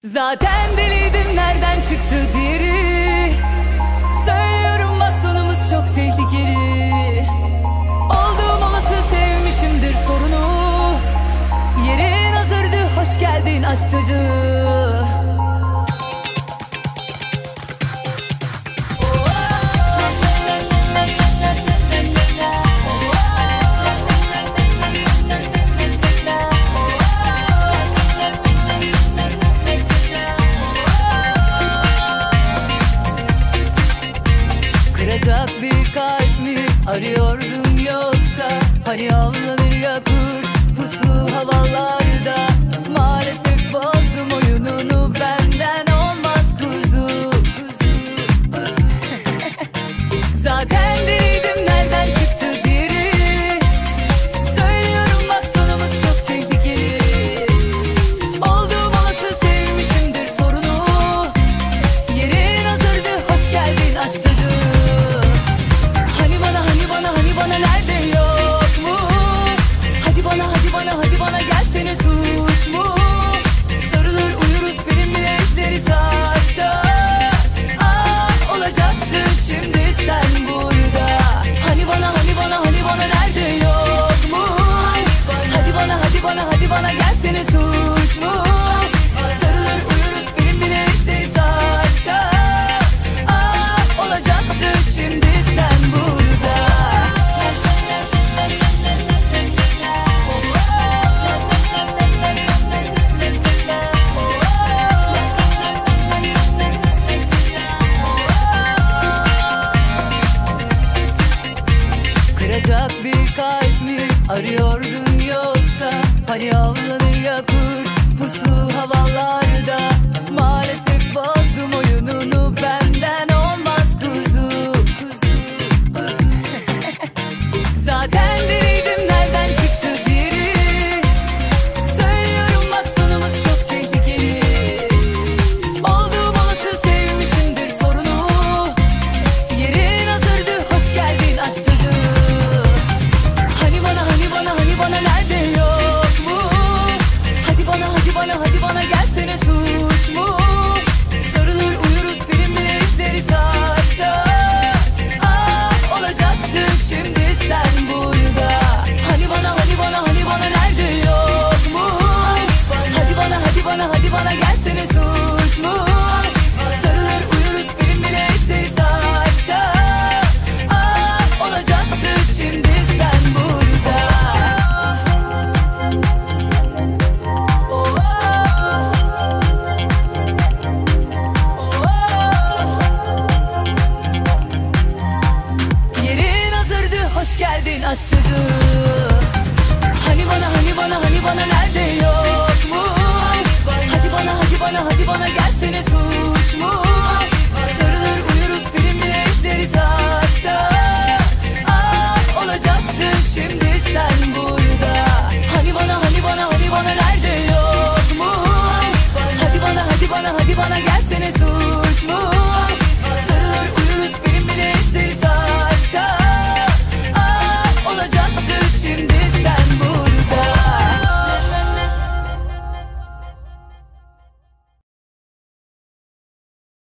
Zaten deliydim, nereden çıktı diri? Söylüyorum bak, sonumuz çok tehlikeli. Olduğum olası sevmişimdir sorunu. Yerin hazırdı, hoş geldin aşk çocuğu. Kıracak bir kalp mi arıyordun yoksa? Hani avlanır ya kurt puslu havalarda. Maalesef bozdum oyununu, benden olmaz kuzu. Zaten deliydim, nereden çıktı diri? Söylüyorum bak, sonumuz çok tehlikeli. Olduğum olası sevmişimdir sorunu. Yerin hazırdı, hoş geldin aşk çocuğu. Hani bana nerede yok mu? Hadi bana gelsene, suç mu? Sarılır uyuruz, film bile izleriz hatta. Olacaktı şimdi sen burada. Hani bana nerede yok mu? Hadi bana gelsene, suç mu? Sarılır uyuruz, film bile izleriz hatta. Olacaktı şimdi sen burada. Kıracak bir kalp mi arıyordun yoksa? Hani avlanır ya kurt puslu havalarda. Maalesef bozdum oyununu, benden olmaz kuzu. Zaten deliydim, nereden çıktı diri? Söylüyorum bak, sonumuz çok tehlikeli. Olduğum olası sevmişimdir sorunu. Yerin hazırdı, hoş geldin aşk çocuğu. Hani bana nerede yok mu? Hadi bana gelsene, suç mu? Sarılır uyuruz, film bile izleriz hatta. Olacaktı şimdi sen burada. Hani bana nerede yok mu? Hadi bana gelsene, suç mu? Sarılır uyuruz, film bile izleriz hatta. Olacaktı şimdi sen burada. Yerin hazırdı, hoş geldin aşk çocuğu. Hani bana nerede yok mu? Hadi bana